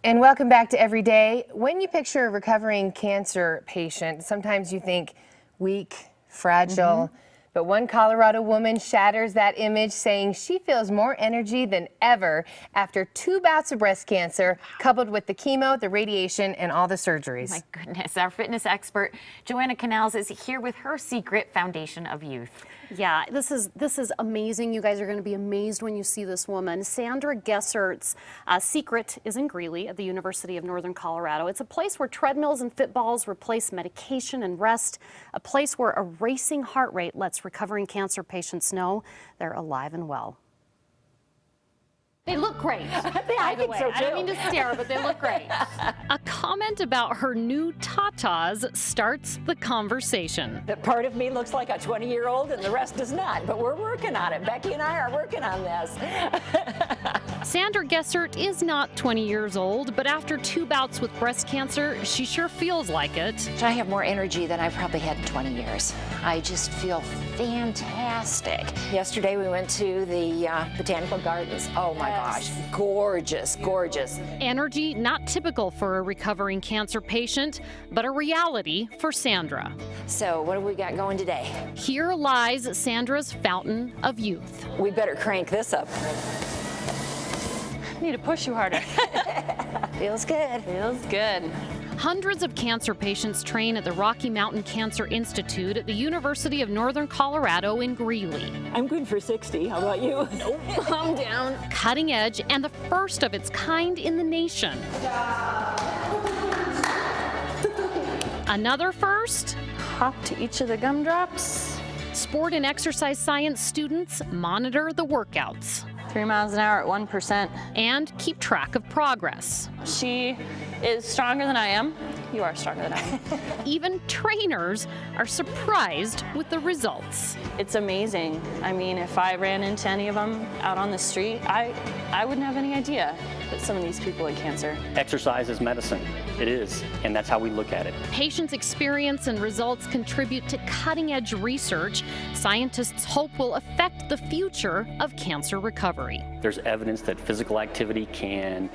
And welcome back to Everyday. When you picture a recovering cancer patient, sometimes you think weak, fragile, but one Colorado woman shatters that image, saying she feels more energy than ever after 2 bouts of breast cancer, coupled with the chemo, the radiation, and all the surgeries. My goodness, our fitness expert, Joanna Canals, is here with her secret foundation of youth. Yeah, this is amazing. You guys are going to be amazed when you see this woman. Sandra Gessert's secret is in Greeley at the University of Northern Colorado. It's a place where treadmills and fitballs replace medication and rest, a place where a racing heart rate lets recovering cancer patients know they're alive and well. They look great, by the way. So I don't mean to stare, but they look great. A comment about her new tatas starts the conversation. That part of me looks like a 20-year-old and the rest does not, but we're working on it. Becky and I are working on this. Sandra Gessert is not 20 years old, but after 2 bouts with breast cancer, she sure feels like it. I have more energy than I've probably had in 20 years. I just feel fantastic. Yesterday we went to the botanical gardens. Oh my gosh, gorgeous, gorgeous. Energy not typical for a recovering cancer patient, but a reality for Sandra. So what do we got going today? Here lies Sandra's fountain of youth. We better crank this up. Need to push you harder. Feels good. Feels good. Hundreds of cancer patients train at the Rocky Mountain Cancer Institute at the University of Northern Colorado in Greeley. I'm good for 60. How about you? Nope. Calm down. Cutting edge and the first of its kind in the nation. Another first? Hop to each of the gumdrops. Sport and exercise science students monitor the workouts. 3 miles an hour at 1%. And keep track of progress. She is stronger than I am. You are stronger than I am. Even trainers are surprised with the results. It's amazing. I mean, if I ran into any of them out on the street, I wouldn't have any idea that some of these people had cancer. Exercise is medicine. It is, and that's how we look at it. Patients' experience and results contribute to cutting-edge research scientists hope will affect the future of cancer recovery. There's evidence that physical activity can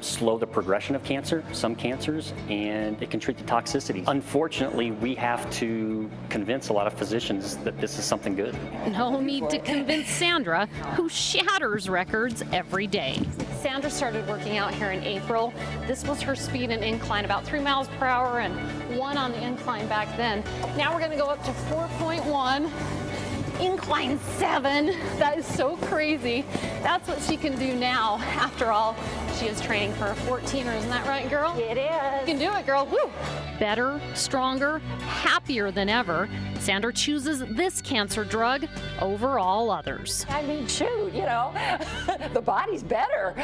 slow the progression of cancer, some cancers, and it can treat the toxicity. Unfortunately, we have to convince a lot of physicians that this is something good. No need to convince Sandra, who shatters records every day. Sandra started working out here in April. This was her speed and incline, about 3 miles per hour and 1 on the incline back then. Now we're going to go up to 4.1. Incline 7. That is so crazy. That's what she can do now. After all, she is training for a 14er. Isn't that right, girl? It is. You can do it, girl. Woo! Better, stronger, happier than ever, Sandra chooses this cancer drug over all others. I mean, shoot, you know, the body's better.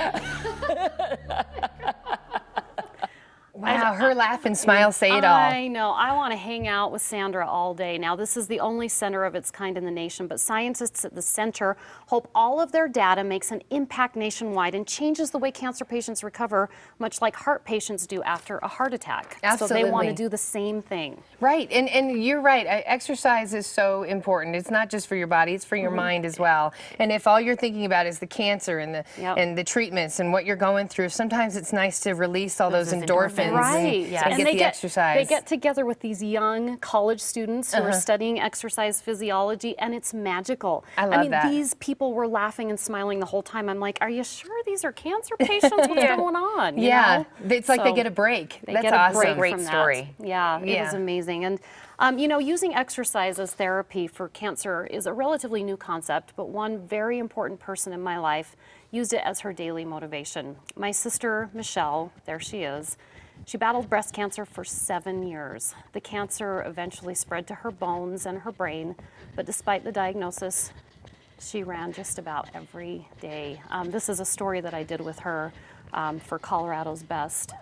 Wow, her laugh and smile say it all. I know. I want to hang out with Sandra all day. Now, this is the only center of its kind in the nation, but scientists at the center hope all of their data makes an impact nationwide and changes the way cancer patients recover, much like heart patients do after a heart attack. Absolutely. So they want to do the same thing. Right, and you're right. Exercise is so important. It's not just for your body, it's for your mind as well. And if all you're thinking about is the cancer and the treatments and what you're going through, sometimes it's nice to release all those endorphins. Right. And get the exercise. They get together with these young college students who are studying exercise physiology, and it's magical. I love that. These people were laughing and smiling the whole time. I'm like, are you sure these are cancer patients? What's going on? You know? It's like they get a break. They That's get awesome. a break Great from story. That. Yeah, it was amazing. And you know, using exercise as therapy for cancer is a relatively new concept, but one very important person in my life used it as her daily motivation. My sister, Michelle, there she is. She battled breast cancer for 7 years. The cancer eventually spread to her bones and her brain, but despite the diagnosis, she ran just about every day. This is a story that I did with her for Colorado's Best.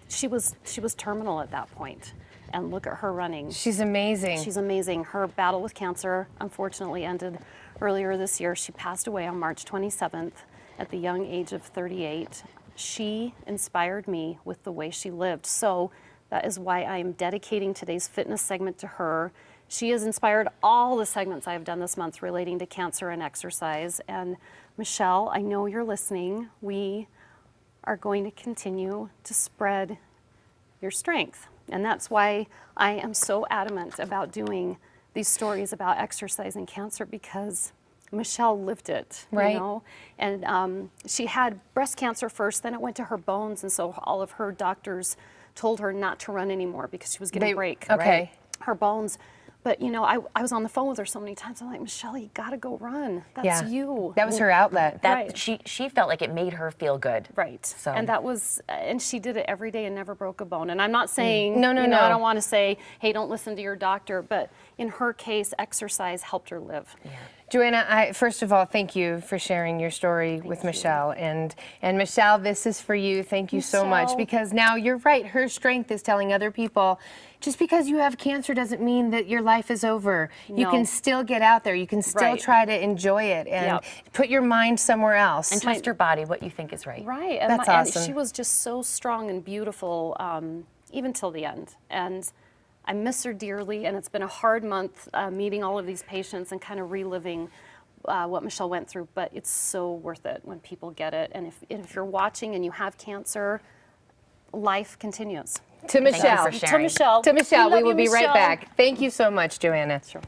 She was terminal at that point, and look at her running. She's amazing. She's amazing. Her battle with cancer unfortunately ended earlier this year. She passed away on March 27th at the young age of 38. She inspired me with the way she lived. So that is why I am dedicating today's fitness segment to her. She has inspired all the segments I have done this month relating to cancer and exercise. And Michelle, I know you're listening. We are going to continue to spread your strength. And that's why I am so adamant about doing these stories about exercise and cancer, because Michelle lived it, Right. you know? And she had breast cancer first, then it went to her bones, and so all of her doctors told her not to run anymore because she was going to break Okay. her bones. But, you know, I was on the phone with her so many times. I'm like, Michelle, you got to go run. That's you. That was her outlet. That Right. she felt like it made her feel good. Right. So. And that was, and she did it every day and never broke a bone. And I'm not saying, No, no, you know, no. I don't want to say, hey, don't listen to your doctor. But in her case, exercise helped her live. Joanna, first of all, thank you for sharing your story with Michelle. And Michelle, this is for you. Thank you so much, Michelle. because now you're right. Her strength is telling other people, just because you have cancer doesn't mean that your life is over. You No. can still get out there. You can still Right. try to enjoy it and Yep. put your mind somewhere else. And trust your body, what you think is right. Right. And, That's and awesome. she was just so strong and beautiful, even till the end. And I miss her dearly. And it's been a hard month meeting all of these patients and kind of reliving what Michelle went through. But it's so worth it when people get it. And if you're watching and you have cancer, life continues. To Michelle. for sharing. To Michelle. To Michelle, we love will you, be right Michelle. back. Thank you so much, Joanna. Sure.